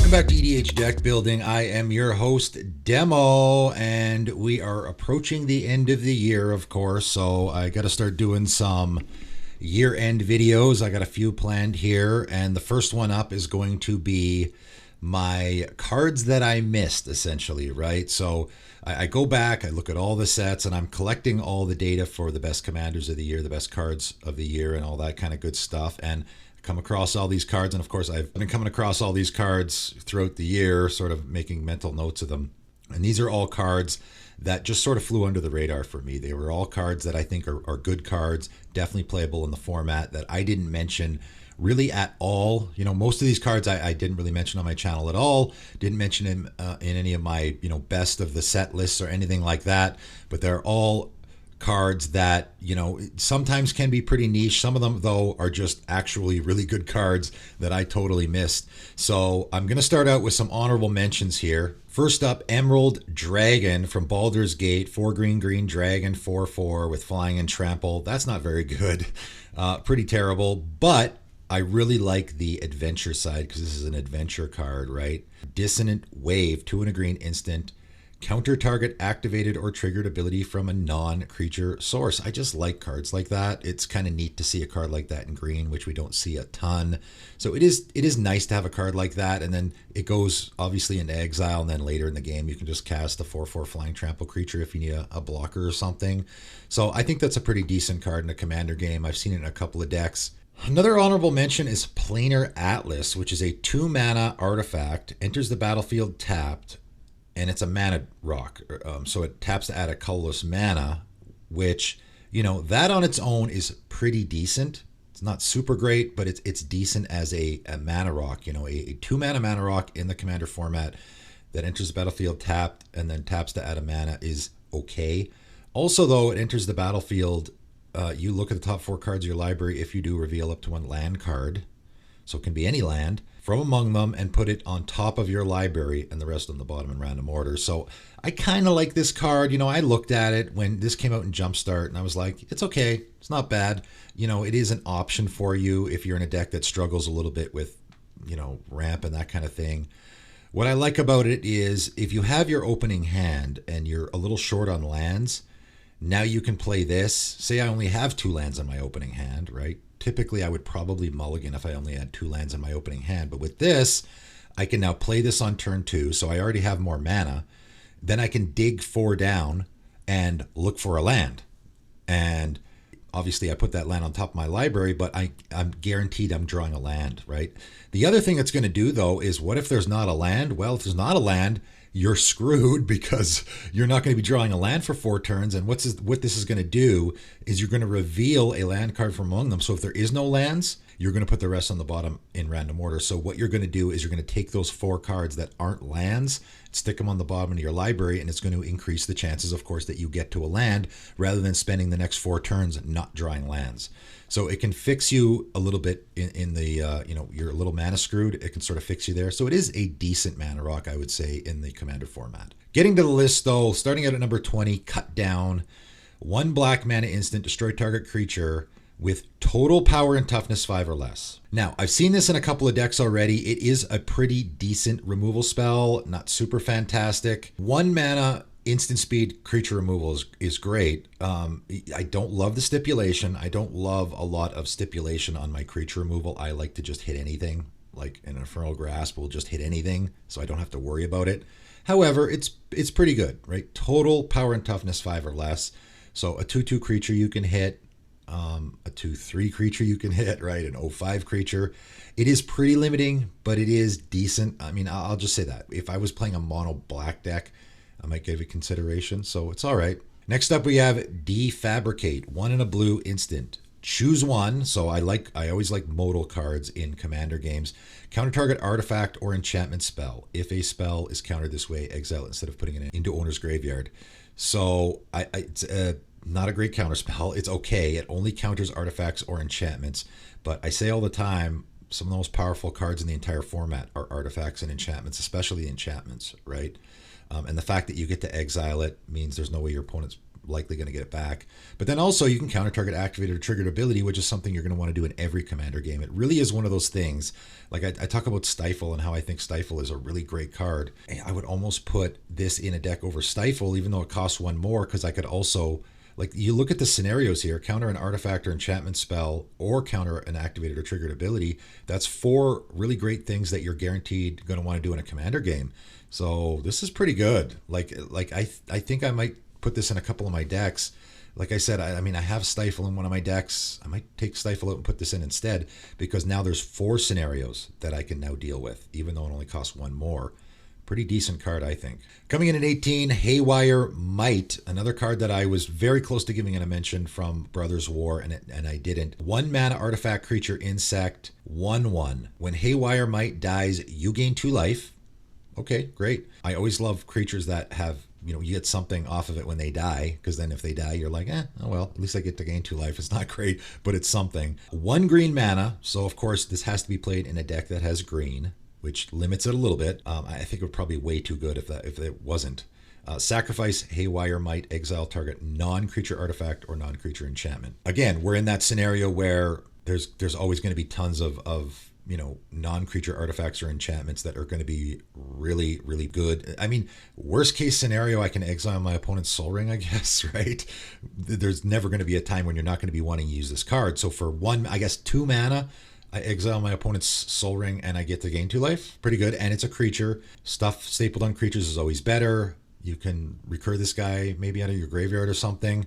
Welcome back to EDH Deck Building. I am your host, Demo, and we are approaching the end of the year, of course, so I got to start doing some year-end videos. I got a few planned here, and the first one up is going to be my cards that I missed, essentially, right? So I go back, I look at all the sets, and I'm collecting all the data for the best commanders of the year, the best cards of the year, and all that kind of good stuff, and come across all these cards. And of course, I've been coming across all these cards throughout the year, sort of making mental notes of them. And these are all cards that just sort of flew under the radar for me. They were all cards that I think are good cards, definitely playable in the format, that I didn't mention really at all. You know, most of these cards I didn't really mention on my channel at all. Didn't mention them in any of my, best of the set lists or anything like that. But they're all cards that, sometimes can be pretty niche. Some of them, though, are just actually really good cards that I totally missed. So I'm going to start out with some honorable mentions here. First up, Emerald Dragon from Baldur's Gate. 4 green dragon, 4/4 with flying and trample. That's not very good. Pretty terrible. But I really like the adventure side because this is an adventure card, right? Dissonant Wave, 2 and a green instant. Counter target activated or triggered ability from a non-creature source. I just like cards like that. It's kind of neat to see a card like that in green, which we don't see a ton. So it is nice to have a card like that. And then it goes obviously into exile, and then later in the game you can just cast a 4/4 flying trample creature if you need a blocker or something. So I think that's a pretty decent card in a commander game. I've seen it in a couple of decks. Another honorable mention is Planar Atlas, which is a 2-mana artifact, enters the battlefield tapped, and it's a mana rock. So it taps to add a colorless mana, which, that on its own is pretty decent. It's not super great, but it's decent as a mana rock. A 2-mana mana rock in the commander format that enters the battlefield tapped and then taps to add a mana is okay. Also, though, it enters the battlefield, you look at the top 4 cards of your library. If you do, reveal up to 1 land card. So it can be any land from among them and put it on top of your library and the rest on the bottom in random order. So I kind of like this card. I looked at it when this came out in Jumpstart and I was like, it's okay. It's not bad. It is an option for you if you're in a deck that struggles a little bit with, ramp and that kind of thing. What I like about it is if you have your opening hand and you're a little short on lands, now you can play this. Say I only have 2 lands in my opening hand, right? Typically, I would probably mulligan if I only had 2 lands in my opening hand. But with this, I can now play this on turn 2, so I already have more mana. Then I can dig 4 down and look for a land. And obviously, I put that land on top of my library, but I'm guaranteed I'm drawing a land, right? The other thing it's going to do, though, is what if there's not a land? Well, if there's not a land, you're screwed because you're not going to be drawing a land for 4 turns. And what this is going to do is you're going to reveal a land card from among them. So if there is no lands, you're going to put the rest on the bottom in random order. So what you're going to do is you're going to take those 4 cards that aren't lands, stick them on the bottom of your library, and it's going to increase the chances, of course, that you get to a land rather than spending the next 4 turns not drawing lands. So it can fix you a little bit in the, you're a little mana screwed. It can sort of fix you there. So it is a decent mana rock, I would say, in the commander format. Getting to the list, though, starting out at number 20, Cut Down. 1 black mana instant, destroy target creature with total power and toughness 5 or less. Now, I've seen this in a couple of decks already. It is a pretty decent removal spell, not super fantastic. 1 mana instant speed creature removal is great. I don't love the stipulation. I don't love a lot of stipulation on my creature removal. I like to just hit anything, like an Infernal Grasp will just hit anything, so I don't have to worry about it. However, it's pretty good, right? Total power and toughness 5 or less. So a 2/2 creature you can hit, a 2/3 creature you can hit, right? An 0/5 creature. It is pretty limiting, but it is decent. I mean, I'll just say that. If I was playing a mono black deck, I might give it consideration, so it's all right. Next up, we have Defabricate, 1 and a blue instant. Choose 1. So I always like modal cards in commander games. Counter target artifact or enchantment spell. If a spell is countered this way, exile it instead of putting it into owner's graveyard. So it's not a great counter spell. It's okay. It only counters artifacts or enchantments. But I say all the time, some of the most powerful cards in the entire format are artifacts and enchantments, especially the enchantments, right? And the fact that you get to exile it means there's no way your opponent's likely going to get it back. But then also you can counter target activated or triggered ability, which is something you're going to want to do in every commander game. It really is one of those things. Like I talk about Stifle and how I think Stifle is a really great card. I would almost put this in a deck over Stifle, even though it costs one more, because I could also, like, you look at the scenarios here, counter an artifact or enchantment spell or counter an activated or triggered ability. That's 4 really great things that you're guaranteed going to want to do in a commander game. So this is pretty good. Like I think I might put this in a couple of my decks. Like I said, I mean, I have Stifle in one of my decks. I might take Stifle out and put this in instead, because now there's 4 scenarios that I can now deal with, even though it only costs 1 more. Pretty decent card, I think. Coming in at 18, Haywire Might, another card that I was very close to giving it a mention from Brothers War, and I didn't. 1 mana artifact creature insect, 1/1. When Haywire Might dies, you gain 2 life. Okay, great. I always love creatures that have, you get something off of it when they die, because then if they die, you're like, oh well, at least I get to gain 2 life. It's not great, but it's something. 1 green mana, so of course this has to be played in a deck that has green, which limits it a little bit. I think it would probably be way too good if it wasn't. Sacrifice Haywire Might, exile target non-creature artifact or non-creature enchantment. Again, we're in that scenario where there's always going to be tons of non-creature artifacts or enchantments that are going to be really, really good. I mean, worst case scenario, I can exile my opponent's Soul Ring, I guess, right? There's never going to be a time when you're not going to be wanting to use this card. So for 2 mana, I exile my opponent's Soul Ring and I get to gain 2 life. Pretty good. And it's a creature. Stuff stapled on creatures is always better. You can recur this guy maybe out of your graveyard or something.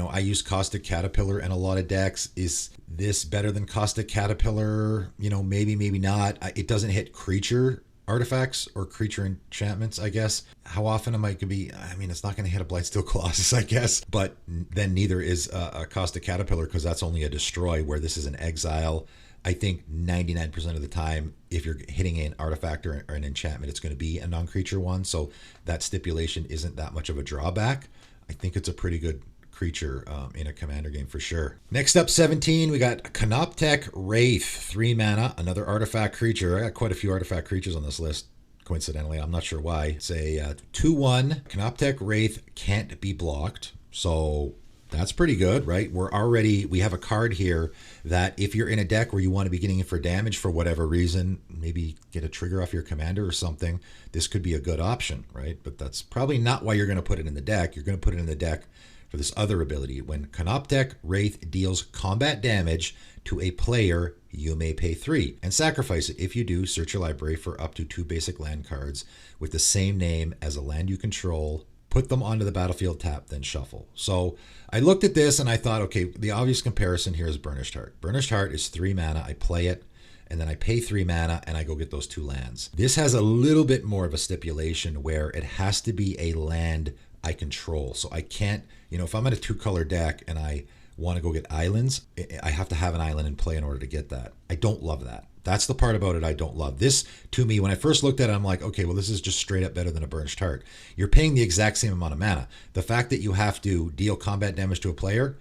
I use Caustic Caterpillar in a lot of decks. Is this better than Caustic Caterpillar? Maybe, maybe not. It doesn't hit creature artifacts or creature enchantments, I guess. How often am I going to be? I mean, it's not going to hit a Blightsteel Colossus, I guess. But then neither is a Caustic Caterpillar, because that's only a destroy, where this is an exile. I think 99% of the time, if you're hitting an artifact or an enchantment, it's going to be a non-creature one. So that stipulation isn't that much of a drawback. I think it's a pretty good creature in a commander game for sure. Next up, 17, we got Canoptek Wraith, 3 mana, another artifact creature. I got quite a few artifact creatures on this list, coincidentally. I'm not sure why. It's a 2/1. Canoptek Wraith can't be blocked. So that's pretty good, right? We have a card here that if you're in a deck where you want to be getting in for damage for whatever reason, maybe get a trigger off your commander or something, this could be a good option, right? But that's probably not why you're going to put it in the deck. You're going to put it in the deck for this other ability. When Canoptek Wraith deals combat damage to a player, you may pay 3 and sacrifice it. If you do, search your library for up to 2 basic land cards with the same name as a land you control. Put them onto the battlefield, tap, then shuffle. So I looked at this and I thought, okay, the obvious comparison here is Burnished Heart. Burnished Heart is 3 mana. I play it, and then I pay 3 mana, and I go get those 2 lands. This has a little bit more of a stipulation where it has to be a land I control. So I can't, if I'm at a 2-color deck and I want to go get islands, I have to have an island in play in order to get that. I don't love that. That's the part about it I don't love. This, to me, when I first looked at it, I'm like, okay, well, this is just straight up better than a Burnished Heart. You're paying the exact same amount of mana. The fact that you have to deal combat damage to a player,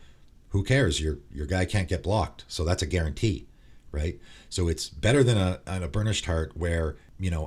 who cares? Your guy can't get blocked. So that's a guarantee, right? So it's better than a Burnished Heart where,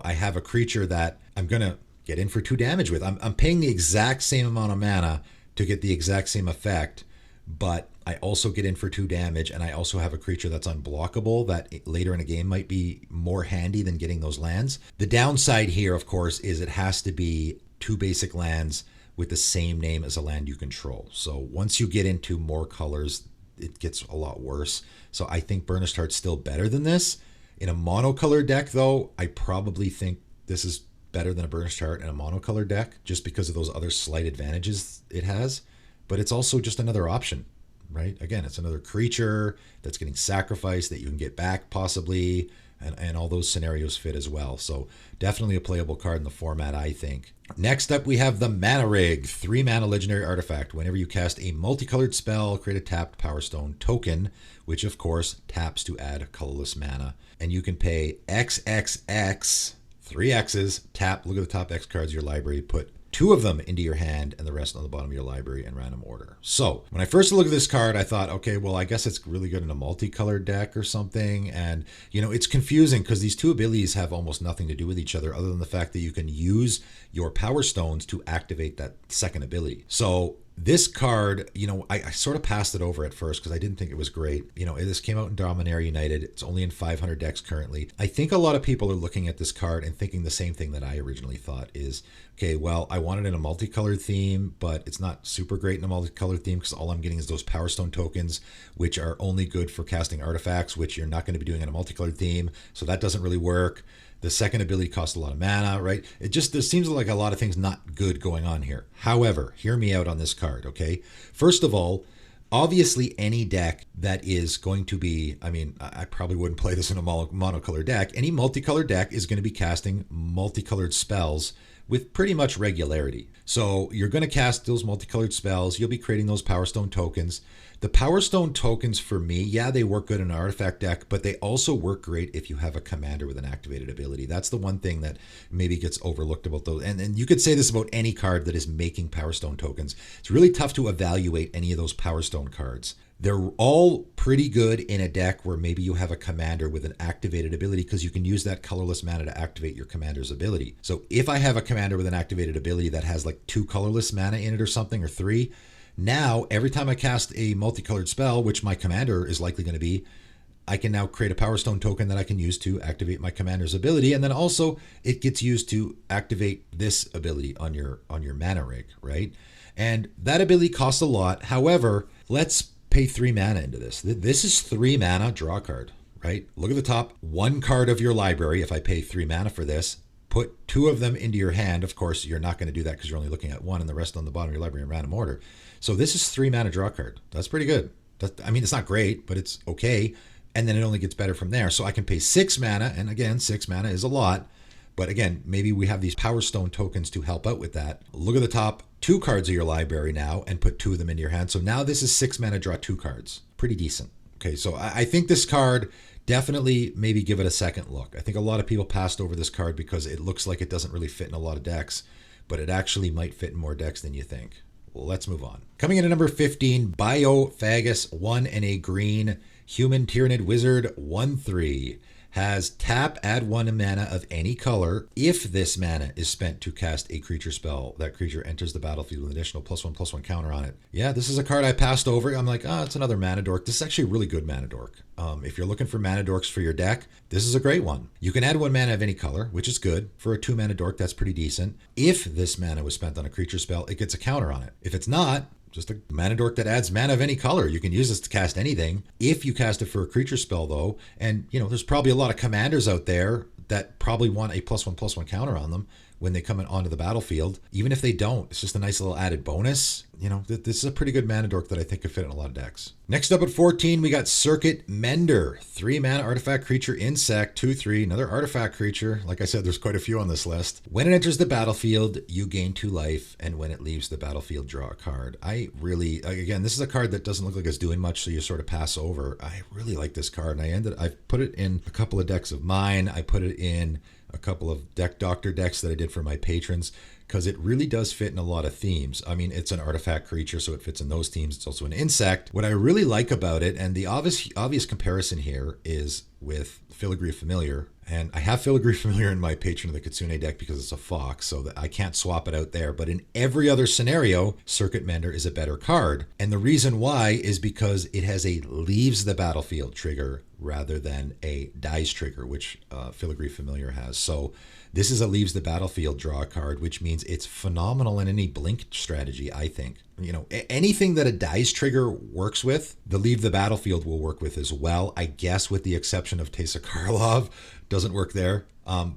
I have a creature that I'm going to get in for 2 damage with. I'm paying the exact same amount of mana to get the exact same effect, but I also get in for 2 damage, and I also have a creature that's unblockable that later in a game might be more handy than getting those lands. The downside here, of course, is it has to be 2 basic lands with the same name as a land you control. So once you get into more colors, it gets a lot worse. So I think Burnished Heart's still better than this. In a monocolored deck, though, I probably think this is better than a Burnished Heart in a monocolored deck, just because of those other slight advantages it has. But it's also just another option, right? Again, it's another creature that's getting sacrificed that you can get back possibly, and all those scenarios fit as well. So definitely a playable card in the format, I think. Next up, we have the Mana Rig, 3 mana legendary artifact. Whenever you cast a multicolored spell, create a tapped Power Stone token, which of course taps to add colorless mana. And you can pay XXX, 3 X's, tap, look at the top X cards of your library, put 2 of them into your hand and the rest on the bottom of your library in random order. So when I first looked at this card, I thought, okay, well, I guess it's really good in a multicolored deck or something. And, it's confusing because these 2 abilities have almost nothing to do with each other, other than the fact that you can use your Power Stones to activate that second ability. So This card, I sort of passed it over at first because I didn't think it was great. This came out in Dominaria United. It's only in 500 decks currently. I think a lot of people are looking at this card and thinking the same thing that I originally thought is, okay, well, I want it in a multicolored theme, but it's not super great in a multicolored theme because all I'm getting is those Power Stone tokens, which are only good for casting artifacts, which you're not going to be doing in a multicolored theme. So that doesn't really work. The second ability costs a lot of mana, right? There seems like a lot of things not good going on here. However, hear me out on this card, okay? First of all, obviously any deck that is going to be, I probably wouldn't play this in a monocolored deck. Any multicolored deck is going to be casting multicolored spells with pretty much regularity. So you're going to cast those multicolored spells. You'll be creating those Power Stone tokens. The Power Stone tokens for me, yeah, they work good in an artifact deck, but they also work great if you have a commander with an activated ability. That's the one thing that maybe gets overlooked about those. And you could say this about any card that is making Power Stone tokens. It's really tough to evaluate any of those Power Stone cards. They're all pretty good in a deck where maybe you have a commander with an activated ability because you can use that colorless mana to activate your commander's ability. So if I have a commander with an activated ability that has like 2 colorless mana in it or something, or 3, now every time I cast a multicolored spell, which my commander is likely going to be, I can now create a Power Stone token that I can use to activate my commander's ability. And then also it gets used to activate this ability on your mana rig, right? And that ability costs a lot. However, let's pay 3 mana into this. This is 3 mana, draw a card, right? Look at the top, 1 card of your library. If I pay 3 mana for this, put 2 of them into your hand. Of course, you're not going to do that because you're only looking at 1 and the rest on the bottom of your library in random order. So this is 3 mana draw card. That's pretty good. It's not great, but it's okay. And then it only gets better from there. So I can pay 6 mana. And again, 6 mana is a lot. But again, maybe we have these Power Stone tokens to help out with that. Look at the top, 2 cards of your library now and put 2 of them into your hand. So now this is 6 mana, draw 2 cards. Pretty decent. Okay, so I think this card, definitely maybe give it a second look. I think a lot of people passed over this card because it looks like it doesn't really fit in a lot of decks, but it actually might fit in more decks than you think. Well, let's move on. Coming in at number 15, Biophagus, 1 and a green, human Tyrannid Wizard, 1/3. Has tap, add 1 mana of any color. If this mana is spent to cast a creature spell, that creature enters the battlefield with an additional +1/+1 counter on it. Yeah, this is a card I passed over. I'm like, it's another mana dork. This is actually a really good mana dork. If you're looking for mana dorks for your deck, this is a great one. You can add 1 mana of any color, which is good. For a 2 mana dork, that's pretty decent. If this mana was spent on a creature spell, it gets a counter on it. If it's not, just a mana dork that adds mana of any color. You can use this to cast anything. If you cast it for a creature spell, though, and there's probably a lot of commanders out there that probably want a +1/+1 counter on them when they come onto the battlefield. Even if they don't, it's just a nice little added bonus. This is a pretty good mana dork that I think could fit in a lot of decks. Next up at 14, we got Circuit Mender. 3 mana artifact creature insect, 2/3, another artifact creature. Like I said, there's quite a few on this list. When it enters the battlefield, you gain 2 life, and when it leaves the battlefield, draw a card. Again, this is a card that doesn't look like it's doing much, so you sort of pass over. I really like this card, and I've put it in a couple of decks of mine. I put it in a couple of deck doctor decks that I did for my patrons because it really does fit in a lot of themes. It's an artifact creature, so it fits in those themes. It's also an insect. What I really like about it, and the obvious comparison here is with Filigree Familiar. And I have Filigree Familiar in my Patron of the Kitsune deck because it's a fox, so that I can't swap it out there. But in every other scenario, Circuit Mender is a better card. And the reason why is because it has a leaves the battlefield trigger rather than a dies trigger, which Filigree Familiar has. So this is a leaves the battlefield draw card, which means it's phenomenal in any blink strategy, I think. Anything that a dies trigger works with, the leave the battlefield will work with as well. I guess with the exception of Teysa Karlov, doesn't work there.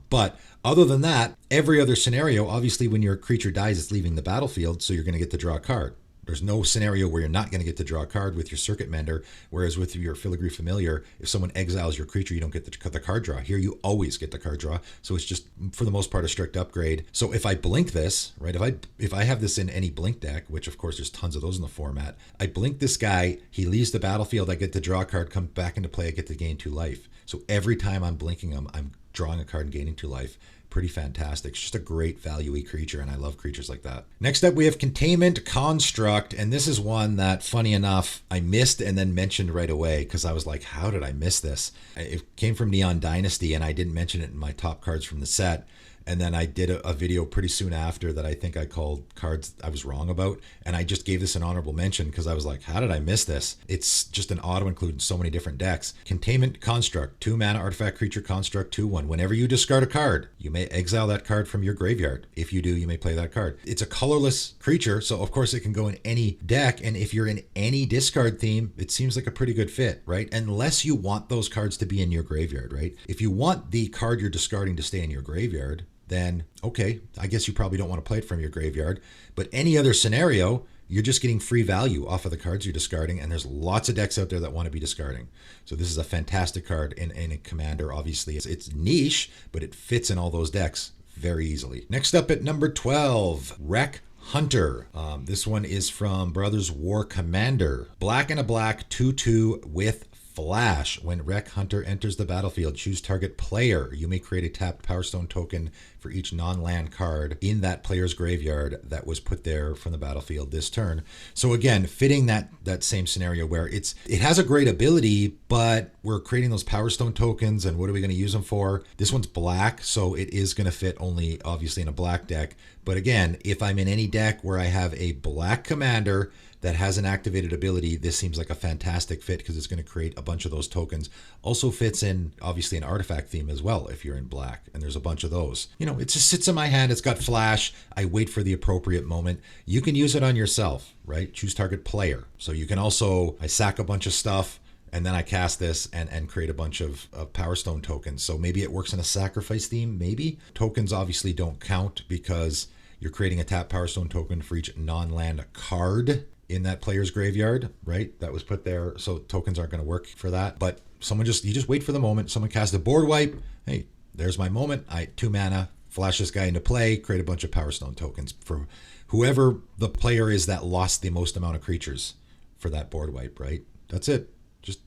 But other than that, every other scenario, obviously when your creature dies, it's leaving the battlefield, so you're going to get to draw a card. There's no scenario where you're not going to get to draw a card with your Circuit Mender, whereas with your Filigree Familiar, if someone exiles your creature, you don't get the card draw. Here, you always get the card draw, so it's just, for the most part, a strict upgrade. So if I blink this, right, if I have this in any blink deck, which of course there's tons of those in the format, I blink this guy, he leaves the battlefield, I get to draw a card, come back into play, I get to gain 2 life. So every time I'm blinking him, I'm drawing a card and gaining 2 life. Pretty fantastic. It's just a great value-y creature, and I love creatures like that. Next up, we have Containment Construct, and this is one that, funny enough, I missed and then mentioned right away because I was like, how did I miss this? It came from Neon Dynasty, and I didn't mention it in my top cards from the set. And then I did a video pretty soon after that I think I called cards I was wrong about. And I just gave this an honorable mention because I was like, how did I miss this? It's just an auto include in so many different decks. Containment Construct, 2 mana artifact creature construct, 2/1. Whenever you discard a card, you may exile that card from your graveyard. If you do, you may play that card. It's a colorless creature, so of course it can go in any deck. And if you're in any discard theme, it seems like a pretty good fit, right? Unless you want those cards to be in your graveyard, right? If you want the card you're discarding to stay in your graveyard, then okay, I guess you probably don't want to play it from your graveyard. But any other scenario, you're just getting free value off of the cards you're discarding, and there's lots of decks out there that want to be discarding. So this is a fantastic card in a commander. Obviously, it's niche, but it fits in all those decks very easily. Next up at number 12, Wreck Hunter. This one is from Brothers War Commander. Black and a black, 2/2 with Flash. When Wreck Hunter enters the battlefield, choose target player. You may create a tapped Power Stone token for each non-land card in that player's graveyard that was put there from the battlefield this turn. So again, fitting that same scenario where it has a great ability, but we're creating those Power Stone tokens, and what are we going to use them for? This one's black, so it is going to fit only obviously in a black deck. But again, if I'm in any deck where I have a black commander that has an activated ability, this seems like a fantastic fit because it's going to create a bunch of those tokens. Also fits in obviously an artifact theme as well if you're in black, and there's a bunch of those. You know, it just sits in my hand. It's got flash. I wait for the appropriate moment. You can use it on yourself, right? Choose target player. So you can also, I sack a bunch of stuff and then I cast this and create a bunch of Power Stone tokens. So maybe it works in a sacrifice theme, maybe. Tokens obviously don't count because you're creating a tap Power Stone token for each non-land card in that player's graveyard, right? That was put there. So tokens aren't going to work for that. But you just wait for the moment. Someone casts a board wipe. Hey, there's my moment. 2 mana, flash this guy into play, create a bunch of Power Stone tokens for whoever the player is that lost the most amount of creatures for that board wipe, right? That's it.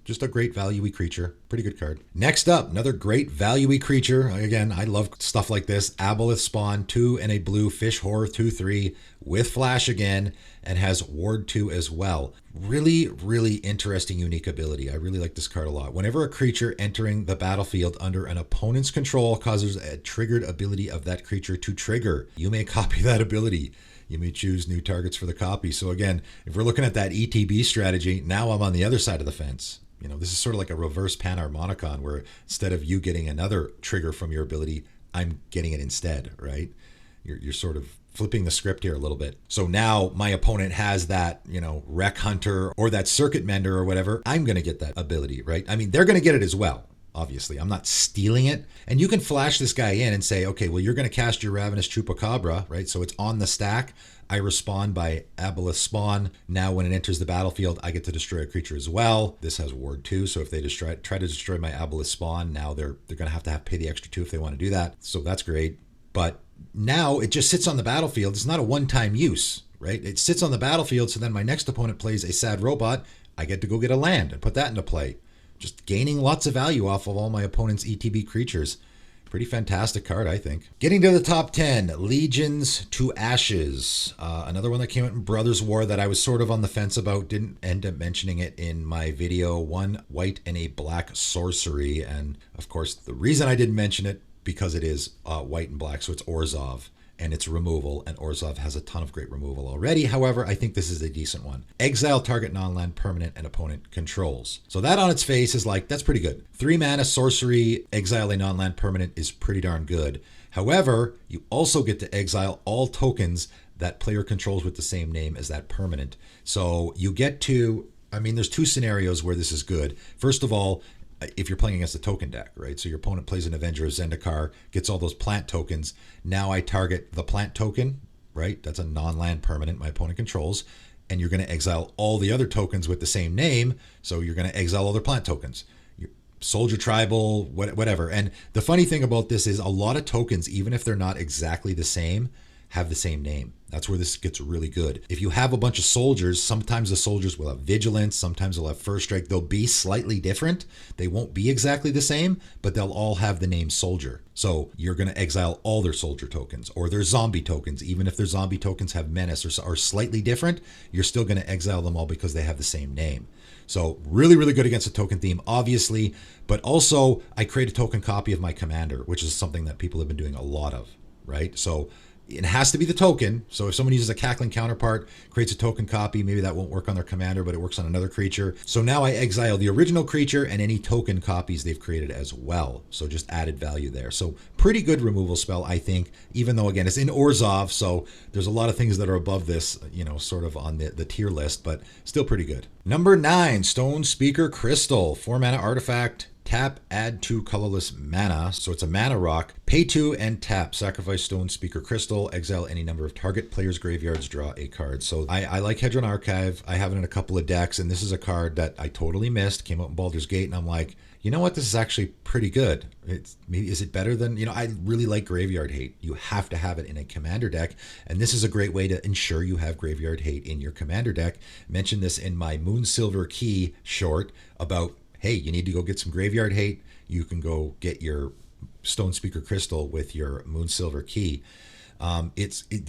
Just a great value-y creature. Pretty good card. Next up, another great value-y creature. Again, I love stuff like this. Aboleth Spawn, 2 and a blue, Fish Horror 2/3 with flash again, and has Ward 2 as well. Really, really interesting, unique ability. I really like this card a lot. Whenever a creature entering the battlefield under an opponent's control causes a triggered ability of that creature to trigger, you may copy that ability. You may choose new targets for the copy. So again, if we're looking at that ETB strategy, now I'm on the other side of the fence. You know, this is sort of like a reverse Panharmonicon where instead of you getting another trigger from your ability, I'm getting it instead, right? You're sort of flipping the script here a little bit. So now my opponent has that, you know, Wreck Hunter or that Circuit Mender or whatever. I'm going to get that ability, right? I mean, they're going to get it as well. Obviously, I'm not stealing it. And you can flash this guy in and say, okay, well, you're going to cast your Ravenous Chupacabra, right? So it's on the stack. I respond by Aboleth Spawn. Now, when it enters the battlefield, I get to destroy a creature as well. This has Ward 2. So if they try to destroy my Aboleth Spawn, now they're going to have to pay the extra 2 if they want to do that. So that's great. But now it just sits on the battlefield. It's not a one-time use, right? It sits on the battlefield. So then my next opponent plays a Sad Robot. I get to go get a land and put that into play. Just gaining lots of value off of all my opponent's ETB creatures. Pretty fantastic card, I think. Getting to the top 10, Legions to Ashes. Another one that came out in Brothers War that I was sort of on the fence about. Didn't end up mentioning it in my video. 1 white and a black sorcery. And of course, the reason I didn't mention it, because it is white and black, so it's Orzhov. And it's removal, and Orzhov has a ton of great removal already. However, I think this is a decent one. Exile target non-land permanent and opponent controls. So that on its face is like, that's pretty good. 3 mana sorcery, exile a non-land permanent is pretty darn good. However, you also get to exile all tokens that player controls with the same name as that permanent. So you get to, I mean, there's 2 scenarios where this is good. First of all, if you're playing against a token deck, right? So your opponent plays an Avenger of Zendikar, gets all those plant tokens. Now I target the plant token, right? That's a non-land permanent my opponent controls. And you're going to exile all the other tokens with the same name. So you're going to exile all their plant tokens. Soldier Tribal, whatever. And the funny thing about this is a lot of tokens, even if they're not exactly the same, have the same name. That's where this gets really good. If you have a bunch of soldiers, sometimes the soldiers will have vigilance, sometimes they'll have first strike. They'll be slightly different. They won't be exactly the same, but they'll all have the name soldier. So you're going to exile all their soldier tokens or their zombie tokens. Even if their zombie tokens have menace or are slightly different, you're still going to exile them all because they have the same name. So really, really good against a token theme, obviously, but also I create a token copy of my commander, which is something that people have been doing a lot of. right? So it has to be the token. So if someone uses a cackling counterpart, creates a token copy, maybe that won't work on their commander, but it works on another creature. So now I exile the original creature and any token copies they've created as well. So just added value there. So pretty good removal spell, I think, even though, again, it's in Orzhov, so there's a lot of things that are above this, sort of on the tier list, but still pretty good. Number 9, Stone Speaker Crystal, 4 mana artifact. Tap, add 2 colorless mana. So it's a mana rock. Pay 2 and tap. Sacrifice Stone Speaker Crystal. Exile any number of target players' graveyards. Draw a card. So I like Hedron Archive. I have it in a couple of decks, and this is a card that I totally missed. Came out in Baldur's Gate, and I'm like, you know what? This is actually pretty good. Is it better than, I really like Graveyard Hate. You have to have it in a commander deck, and this is a great way to ensure you have Graveyard Hate in your commander deck. I mentioned this in my Moonsilver Key short about, hey, you need to go get some Graveyard Hate. You can go get your Stone Speaker Crystal with your Moonsilver Key.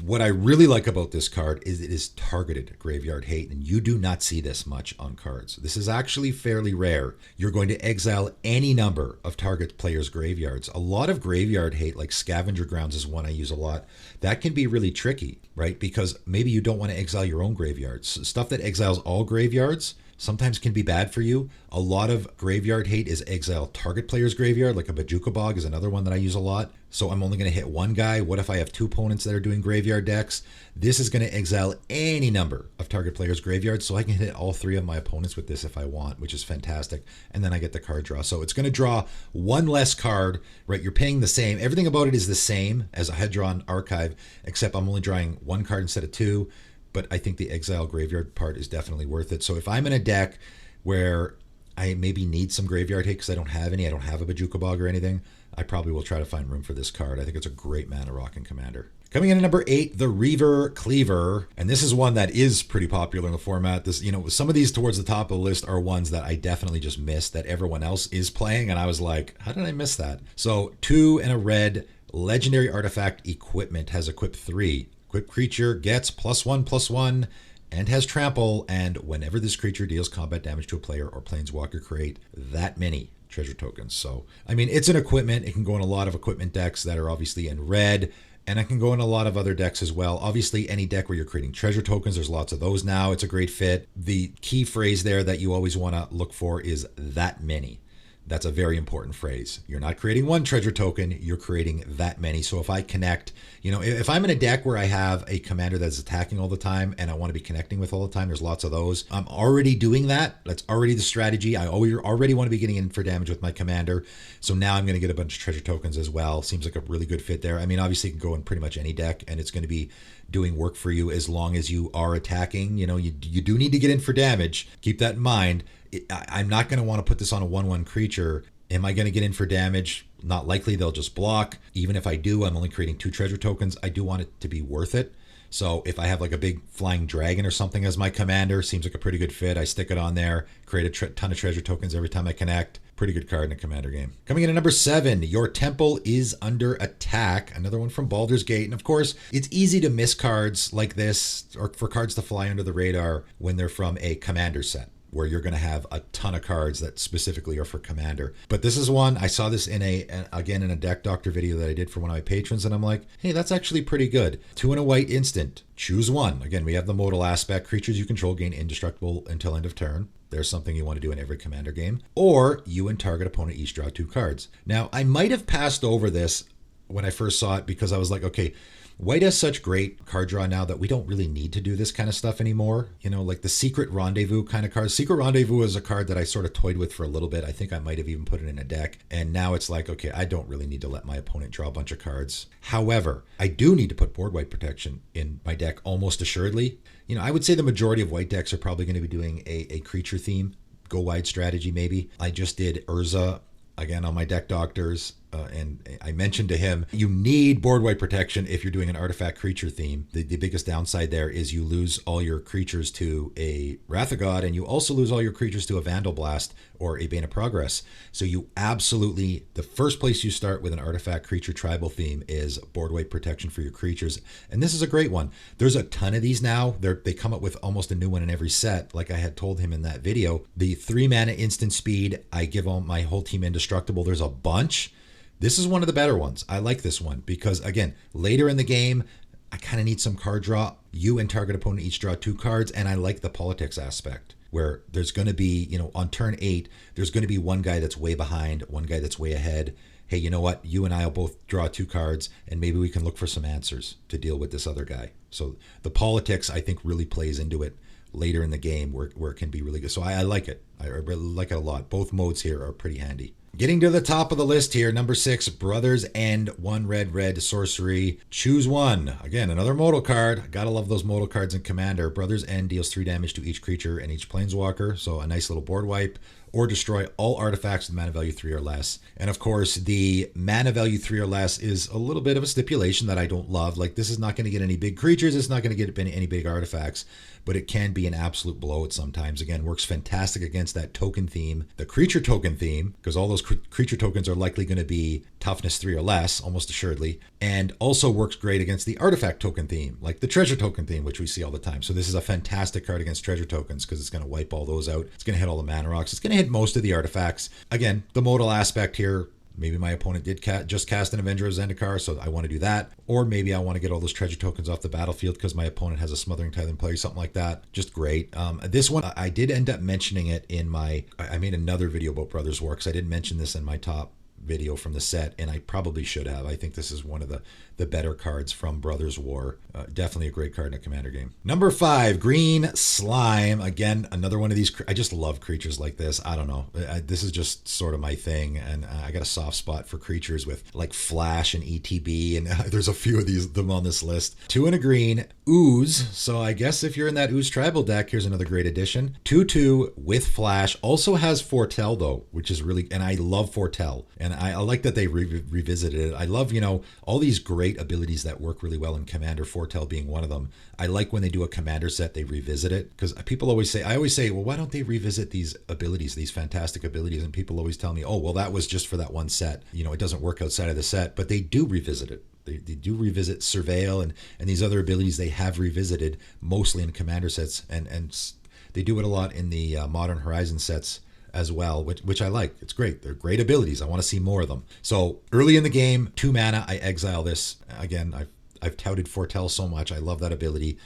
What I really like about this card is it is targeted Graveyard Hate, and you do not see this much on cards. This is actually fairly rare. You're going to exile any number of target players' graveyards. A lot of Graveyard Hate, like Scavenger Grounds is one I use a lot, that can be really tricky, right? Because maybe you don't want to exile your own graveyards. Stuff that exiles all graveyards sometimes can be bad for you. A lot of Graveyard Hate is exile target player's graveyard, like a Bajuka Bog is another one that I use a lot. So I'm only going to hit one guy. What if I have 2 opponents that are doing graveyard decks? This is going to exile any number of target player's graveyards, so I can hit all 3 of my opponents with this if I want, which is fantastic. And then I get the card draw. So it's going to draw 1 less card, right? You're paying the same. Everything about it is the same as a Hedron Archive, except I'm only drawing 1 card instead of 2. But I think the exile graveyard part is definitely worth it. So if I'm in a deck where I maybe need some Graveyard Hate because I don't have any, I don't have a Bajuka Bog or anything, I probably will try to find room for this card. I think it's a great mana rock in Commander. Coming in at number 8, the Reaver Cleaver. And this is one that is pretty popular in the format. This, some of these towards the top of the list are ones that I definitely just missed that everyone else is playing. And I was like, how did I miss that? So 2 and a red, legendary artifact equipment has equip 3. Equipped creature gets +1/+1 and has trample, and whenever this creature deals combat damage to a player or planeswalker, create that many treasure tokens. So, it's an equipment. It can go in a lot of equipment decks that are obviously in red, and it can go in a lot of other decks as well. Obviously, any deck where you're creating treasure tokens, there's lots of those now. It's a great fit. The key phrase there that you always want to look for is that many. That's a very important phrase. You're not creating 1 treasure token, you're creating that many. So if I connect, if I'm in a deck where I have a commander that's attacking all the time and I want to be connecting with all the time, there's lots of those. I'm already doing that. That's already the strategy. I already want to be getting in for damage with my commander. So now I'm going to get a bunch of treasure tokens as well. Seems like a really good fit there. Obviously it can go in pretty much any deck and it's going to be doing work for you as long as you are attacking. You do need to get in for damage. Keep that in mind. I'm not going to want to put this on a 1/1 creature. Am I going to get in for damage? Not likely. They'll just block. Even if I do, I'm only creating 2 treasure tokens. I do want it to be worth it. So if I have like a big flying dragon or something as my commander, seems like a pretty good fit. I stick it on there, create a ton of treasure tokens every time I connect. Pretty good card in a commander game. Coming in at number 7, your temple is under attack. Another one from Baldur's Gate. And of course, it's easy to miss cards like this or for cards to fly under the radar when they're from a commander set, where you're going to have a ton of cards that specifically are for commander. But this is one, I saw this in a deck doctor video that I did for one of my patrons, and I'm like, hey, that's actually pretty good. 2 and a white instant, choose 1. Again, we have the modal aspect. Creatures you control gain indestructible until end of turn. There's something you want to do in every commander game. Or you and target opponent each draw 2 cards. Now, I might have passed over this when I first saw it because I was like, okay, white has such great card draw now that we don't really need to do this kind of stuff anymore. Like the Secret Rendezvous kind of cards. Secret Rendezvous is a card that I sort of toyed with for a little bit. I think I might have even put it in a deck. And now it's like, okay, I don't really need to let my opponent draw a bunch of cards. However, I do need to put board wipe protection in my deck almost assuredly. I would say the majority of white decks are probably going to be doing a creature theme, go wide strategy maybe. I just did Urza again on my deck doctors. And I mentioned to him, you need board wipe protection if you're doing an artifact creature theme. The biggest downside there is you lose all your creatures to a Wrath of God, and you also lose all your creatures to a Vandal Blast or a Bane of Progress. So you absolutely, the first place you start with an artifact creature tribal theme is board wipe protection for your creatures. And this is a great one. There's a ton of these now. They come up with almost a new one in every set, like I had told him in that video. The 3 mana instant speed, I give all my whole team indestructible. There's a bunch. This is one of the better ones. I like this one because, again, later in the game, I kind of need some card draw. You and target opponent each draw 2 cards, and I like the politics aspect where there's going to be, on turn 8, there's going to be one guy that's way behind, one guy that's way ahead. Hey, you know what? You and I will both draw 2 cards, and maybe we can look for some answers to deal with this other guy. So the politics, I think, really plays into it later in the game where it can be really good. So I like it. I really like it a lot. Both modes here are pretty handy. Getting to the top of the list here, number 6, Brother's End, 1 red sorcery. Choose one. Again, another modal card. Gotta love those modal cards in Commander. Brother's End deals 3 damage to each creature and each planeswalker, so a nice little board wipe. Or destroy all artifacts with mana value 3 or less. And of course, the mana value 3 or less is a little bit of a stipulation that I don't love. Like, this is not going to get any big creatures. It's not going to get any big artifacts. But it can be an absolute blowout sometimes. Again, works fantastic against that token theme, the creature token theme, because all those creature tokens are likely going to be toughness 3 or less, almost assuredly. And also works great against the artifact token theme, like the treasure token theme, which we see all the time. So this is a fantastic card against treasure tokens because it's going to wipe all those out. It's going to hit all the mana rocks. It's going to hit most of the artifacts. Again, the modal aspect here, maybe my opponent did just cast an Avenger of Zendikar, so I want to do that. Or maybe I want to get all those treasure tokens off the battlefield because my opponent has a Smothering Tithe in play, something like that. Just great. This one, I did end up mentioning it in I made another video about Brothers War because I didn't mention this in my top video from the set, and I probably should have. I think this is one of the better cards from Brothers War. Definitely a great card in a Commander game. Number 5, Green Slime. Again, another one of these. I just love creatures like this. I don't know. This is just sort of my thing, and I got a soft spot for creatures with like Flash and ETB, and there's a few of them on this list. 2 and a green, Ooze. So I guess if you're in that Ooze tribal deck, here's another great addition. 2/2 with Flash. Also has Foretell though, which is really, and I love Foretell, and I like that they revisited it. I love, all these great abilities that work really well in Commander, Foretell being one of them. I like when they do a Commander set, they revisit it, because people I always say, well, why don't they revisit these abilities, these fantastic abilities? And people always tell me, oh, well, that was just for that one set. It doesn't work outside of the set, but they do revisit it. They do revisit Surveil and these other abilities they have revisited, mostly in Commander sets, and they do it a lot in the Modern Horizon sets as well, which I like. It's great. They're great abilities. I want to see more of them. So early in the game, 2 mana, I exile this. Again, I've touted Foretell so much. I love that ability.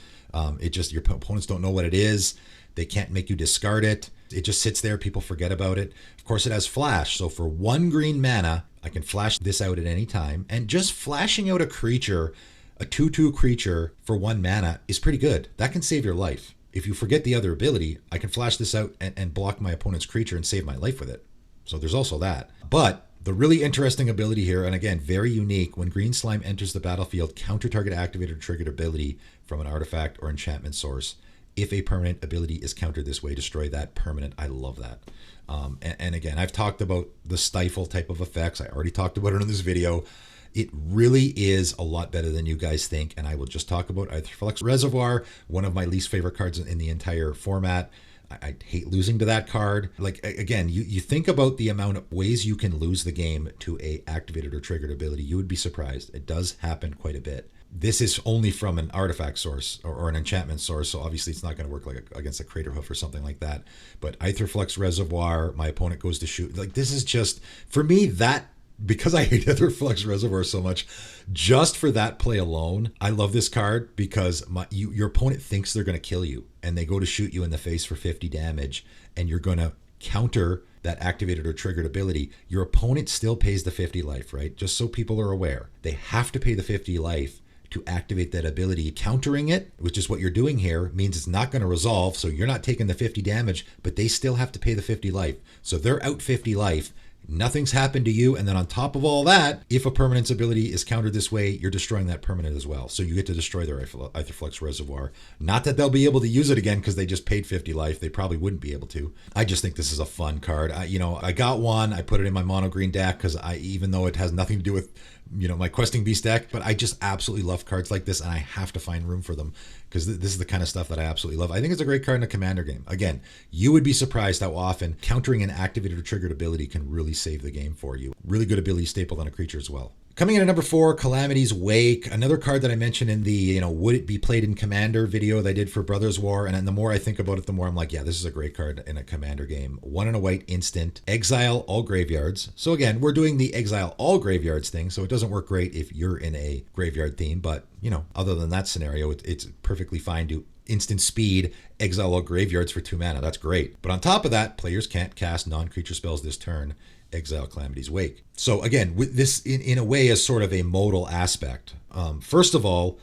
It just, your opponents don't know what it is. They can't make you discard it. It just sits there. People forget about it. Of course, it has Flash. So for 1 green mana, I can flash this out at any time. And just flashing out a creature, a 2/2 creature for 1 mana is pretty good. That can save your life. If you forget the other ability, I can flash this out and block my opponent's creature and save my life with it. So there's also that. But the really interesting ability here, and again, very unique, when Green Slime enters the battlefield, counter target activated or triggered ability from an artifact or enchantment source. If a permanent ability is countered this way, destroy that permanent. I love that. And again, I've talked about the stifle type of effects. I already talked about it in this video. It really is a lot better than you guys think, and I will just talk about Aetherflux Reservoir, one of my least favorite cards in the entire format. I hate losing to that card. Like, again, you think about the amount of ways you can lose the game to a activated or triggered ability. You would be surprised. It does happen quite a bit. This is only from an artifact source or an enchantment source, so obviously it's not going to work like against a Craterhoof or something like that. But Aetherflux Reservoir, my opponent goes to shoot. Like, this is just, for me, that, because I hate Aetherflux Reservoir so much, just for that play alone, I love this card because your opponent thinks they're going to kill you, and they go to shoot you in the face for 50 damage, and you're going to counter that activated or triggered ability. Your opponent still pays the 50 life, right? Just so people are aware. They have to pay the 50 life to activate that ability. Countering it, which is what you're doing here, means it's not going to resolve, so you're not taking the 50 damage, but they still have to pay the 50 life. So they're out 50 life. Nothing's happened to you, and then on top of all that, if a permanent's ability is countered this way, you're destroying that permanent as well. So you get to destroy their Aetherflux Reservoir. Not that they'll be able to use it again because they just paid 50 life. They probably wouldn't be able to. I just think this is a fun card. I got one. I put it in my mono green deck because even though it has nothing to do with my Questing Beast deck, but I just absolutely love cards like this, and I have to find room for them because this is the kind of stuff that I absolutely love. I think it's a great card in a Commander game. Again, you would be surprised how often countering an activated or triggered ability can really save the game for you. Really good ability stapled on a creature as well. Coming in at number 4, Calamity's Wake, another card that I mentioned in the, would it be played in Commander video that I did for Brothers War. And then the more I think about it, the more I'm like, yeah, this is a great card in a Commander game. 1 and a white instant, exile all graveyards. So again, we're doing the exile all graveyards thing. So it doesn't work great if you're in a graveyard theme. But, other than that scenario, it's perfectly fine to instant speed, exile all graveyards for 2 mana. That's great. But on top of that, players can't cast non-creature spells this turn. Exile Calamity's Wake. So again, with this in a way is sort of a modal aspect. First of all,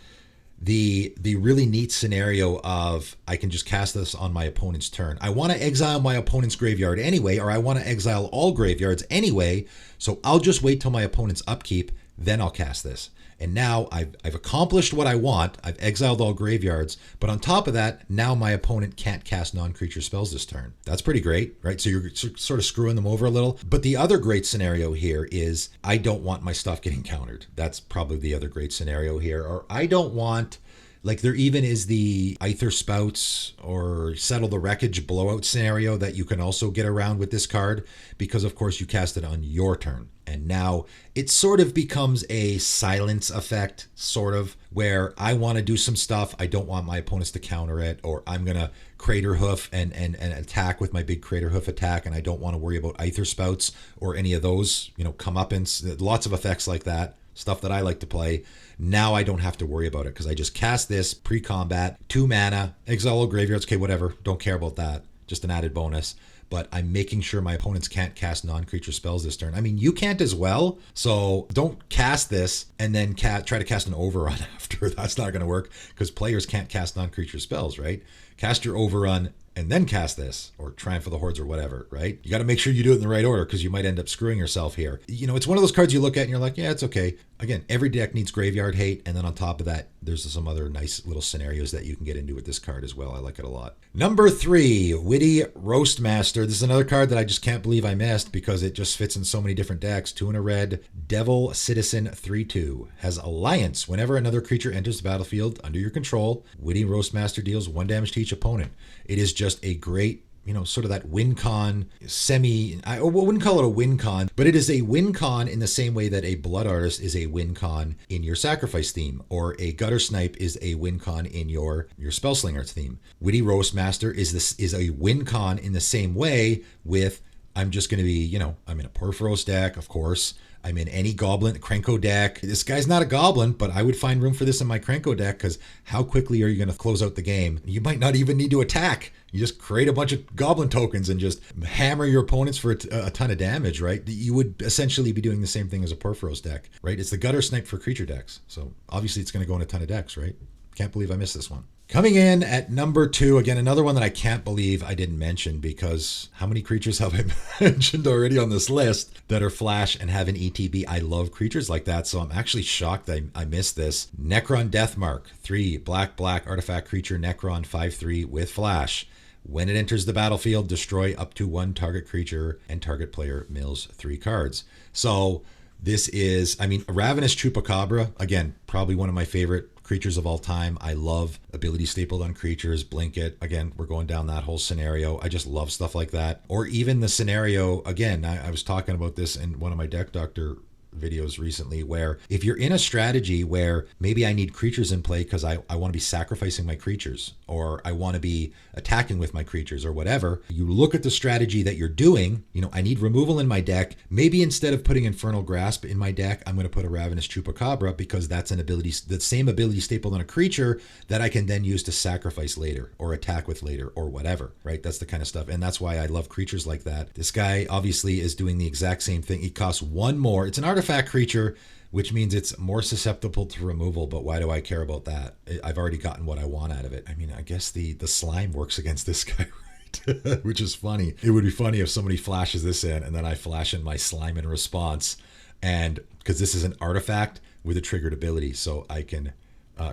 the really neat scenario of I can just cast this on my opponent's turn. I want to exile my opponent's graveyard anyway, or I want to exile all graveyards anyway. So I'll just wait till my opponent's upkeep, then I'll cast this. And now I've accomplished what I want. I've exiled all graveyards. But on top of that, now my opponent can't cast non-creature spells this turn. That's pretty great, right? So you're sort of screwing them over a little. But the other great scenario here is I don't want my stuff getting countered. That's probably the other great scenario here. Or I don't want... Like there even is the Aether Spouts or Settle the Wreckage blowout scenario that you can also get around with this card because of course you cast it on your turn. And now it sort of becomes a silence effect, sort of, where I want to do some stuff. I don't want my opponents to counter it, or I'm going to Crater Hoof and attack with my big Crater Hoof attack, and I don't want to worry about Aether Spouts or any of those, comeuppance, lots of effects like that. Stuff that I like to play. Now I don't have to worry about it because I just cast this pre-combat, 2 mana, exile all graveyards, okay, whatever. Don't care about that. Just an added bonus. But I'm making sure my opponents can't cast non-creature spells this turn. I mean, you can't as well. So don't cast this and then try to cast an overrun after. That's not going to work because players can't cast non-creature spells, right? Cast your overrun and then cast this, or Triumph of the Hordes or whatever, right? You got to make sure you do it in the right order because you might end up screwing yourself here. It's one of those cards you look at and you're like, yeah, it's okay. Again, every deck needs Graveyard Hate, and then on top of that, there's some other nice little scenarios that you can get into with this card as well. I like it a lot. Number 3, Witty Roastmaster. This is another card that I just can't believe I missed because it just fits in so many different decks. 2 and a red, Devil Citizen 3/2. Has Alliance. Whenever another creature enters the battlefield under your control, Witty Roastmaster deals 1 damage to each opponent. It is just a great, sort of that win con I wouldn't call it a win con, but it is a win con in the same way that a Blood Artist is a win con in your Sacrifice theme, or a Gutter Snipe is a win con in your Spellslinger theme. Witty Roastmaster is a win con in the same way with, I'm just going to be, I'm in a Porphyros deck, of course. I'm in any Goblin, Krenko deck. This guy's not a Goblin, but I would find room for this in my Krenko deck because how quickly are you going to close out the game? You might not even need to attack. You just create a bunch of Goblin tokens and just hammer your opponents for a ton of damage, right? You would essentially be doing the same thing as a Porphyros deck, right? It's the Gutter Snipe for creature decks. So obviously it's going to go in a ton of decks, right? Can't believe I missed this one. Coming in at number 2, again, another one that I can't believe I didn't mention because how many creatures have I mentioned already on this list that are flash and have an ETB? I love creatures like that, so I'm actually shocked I missed this. Necron Deathmark, 3, black, artifact creature, Necron, 5/3 with flash. When it enters the battlefield, destroy up to 1 target creature and target player mills 3 cards. So this is, Ravenous Chupacabra, again, probably one of my favorite creatures of all time. I love ability stapled on creatures, blink it. Again, we're going down that whole scenario. I just love stuff like that. Or even the scenario, again, I was talking about this in one of my Deck Doctor videos recently, where if you're in a strategy where maybe I need creatures in play because I want to be sacrificing my creatures, or I want to be attacking with my creatures or whatever, you look at the strategy that you're doing. I need removal in my deck. Maybe instead of putting Infernal Grasp in my deck, I'm going to put a Ravenous Chupacabra because that's the same ability stapled on a creature that I can then use to sacrifice later or attack with later or whatever, right? That's the kind of stuff. And that's why I love creatures like that. This guy obviously is doing the exact same thing. He costs 1 more. It's an artifact creature, which means it's more susceptible to removal, but why do I care about that? I've already gotten what I want out of it. I guess the slime works against this guy, right? Which is funny. It would be funny if somebody flashes this in and then I flash in my slime in response, and because this is an artifact with a triggered ability, so I can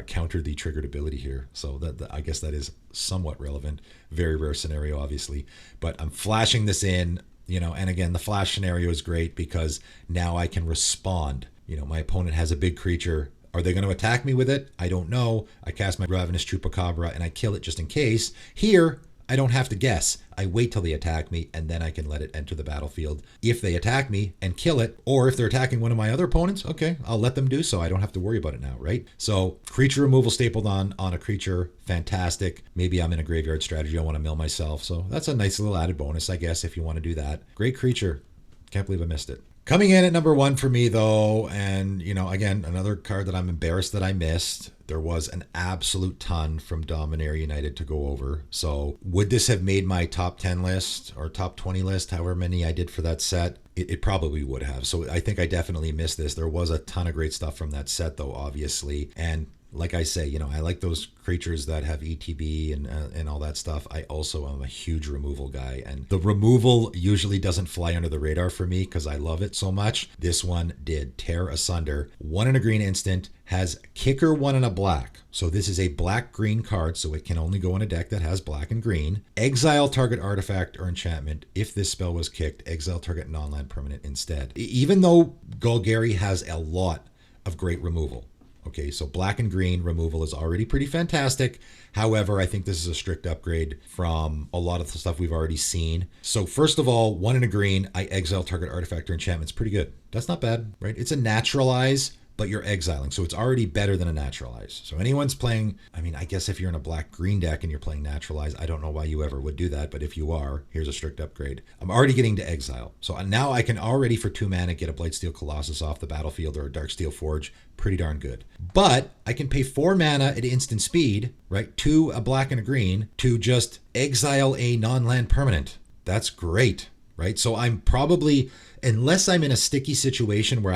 counter the triggered ability here. So that I guess that is somewhat relevant. Very rare scenario, obviously, but I'm flashing this in. And again, the flash scenario is great because now I can respond. My opponent has a big creature. Are they going to attack me with it? I don't know. I cast my Ravenous Chupacabra and I kill it just in case. Here, I don't have to guess. I wait till they attack me, and then I can let it enter the battlefield. If they attack me and kill it, or if they're attacking one of my other opponents, okay, I'll let them do so. I don't have to worry about it now, right? So creature removal stapled on a creature, fantastic. Maybe I'm in a graveyard strategy. I want to mill myself. So that's a nice little added bonus, I guess, if you want to do that. Great creature. Can't believe I missed it. Coming in at number 1 for me, though, and, again, another card that I'm embarrassed that I missed. There was an absolute ton from Dominaria United to go over. So would this have made my top 10 list or top 20 list, however many I did for that set? It probably would have. So I think I definitely missed this. There was a ton of great stuff from that set, though, obviously. And like I say, I like those creatures that have ETB and all that stuff. I also am a huge removal guy, and the removal usually doesn't fly under the radar for me because I love it so much. This one did. Tear Asunder. 1 and a green instant, has kicker 1 and a black. So this is a black-green card, so it can only go in a deck that has black and green. Exile target artifact or enchantment. If this spell was kicked, exile target non-land permanent instead. Even though Golgari has a lot of great removal. Okay, so black and green removal is already pretty fantastic. However, I think this is a strict upgrade from a lot of the stuff we've already seen. So first of all, 1 and a green, I exile target artifact or enchantment. It's pretty good. That's not bad, right? It's a naturalize, but you're exiling. So it's already better than a naturalize. So anyone's playing, I guess if you're in a black-green deck and you're playing naturalize, I don't know why you ever would do that, but if you are, here's a strict upgrade. I'm already getting to exile. So now I can already, for 2 mana, get a Blightsteel Colossus off the battlefield or a Darksteel Forge. Pretty darn good. But I can pay 4 mana at instant speed, right? 2 a black and a green to just exile a non-land permanent. That's great, right? So I'm probably, unless I'm in a sticky situation where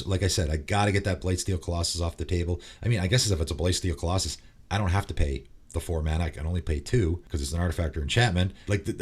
like I said, I got to get that Blightsteel Colossus off the table. I guess if it's a Blightsteel Colossus, I don't have to pay the 4 mana. I can only pay 2 because it's an artifact or enchantment.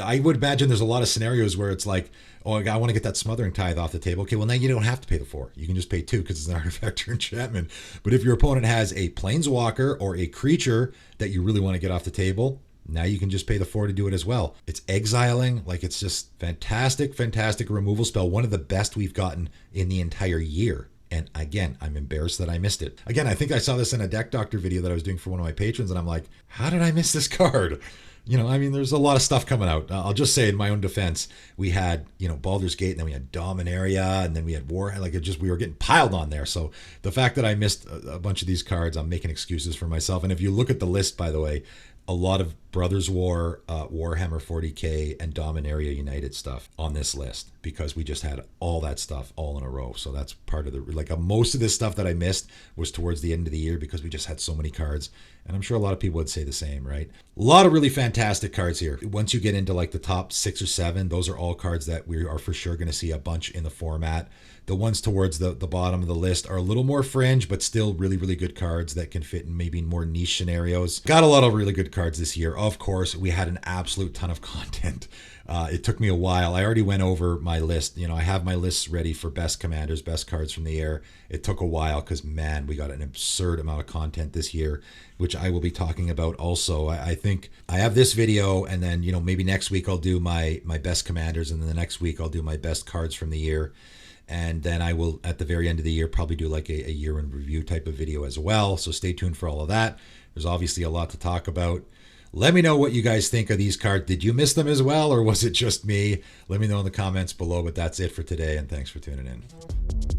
I would imagine there's a lot of scenarios where it's like, oh, I want to get that Smothering Tithe off the table. Okay, well, now you don't have to pay the 4. You can just pay 2 because it's an artifact or enchantment. But if your opponent has a Planeswalker or a creature that you really want to get off the table, now you can just pay the 4 to do it as well. It's exiling. It's just fantastic, fantastic removal spell. One of the best we've gotten in the entire year. And again, I'm embarrassed that I missed it. Again, I think I saw this in a Deck Doctor video that I was doing for one of my patrons, and I'm like, how did I miss this card? There's a lot of stuff coming out. I'll just say in my own defense, we had, Baldur's Gate, and then we had Dominaria, and then we had War. We were getting piled on there. So the fact that I missed a bunch of these cards, I'm making excuses for myself. And if you look at the list, by the way, a lot of Brothers War, Warhammer 40K, and Dominaria United stuff on this list because we just had all that stuff all in a row. So that's part of the, most of this stuff that I missed was towards the end of the year because we just had so many cards. And I'm sure a lot of people would say the same, right? A lot of really fantastic cards here. Once you get into the top 6 or 7, those are all cards that we are for sure going to see a bunch in the format. The ones towards the bottom of the list are a little more fringe, but still really, really good cards that can fit in maybe more niche scenarios. Got a lot of really good cards this year. Of course, we had an absolute ton of content. It took me a while. I already went over my list. I have my lists ready for best commanders, best cards from the air. It took a while because, man, we got an absurd amount of content this year, which I will be talking about also. I think I have this video, and then, maybe next week I'll do my best commanders, and then the next week I'll do my best cards from the year. And then I will, at the very end of the year, probably do a year in review type of video as well. So stay tuned for all of that. There's obviously a lot to talk about. Let me know what you guys think of these cards. Did you miss them as well, or was it just me? Let me know in the comments below. But that's it for today, and thanks for tuning in.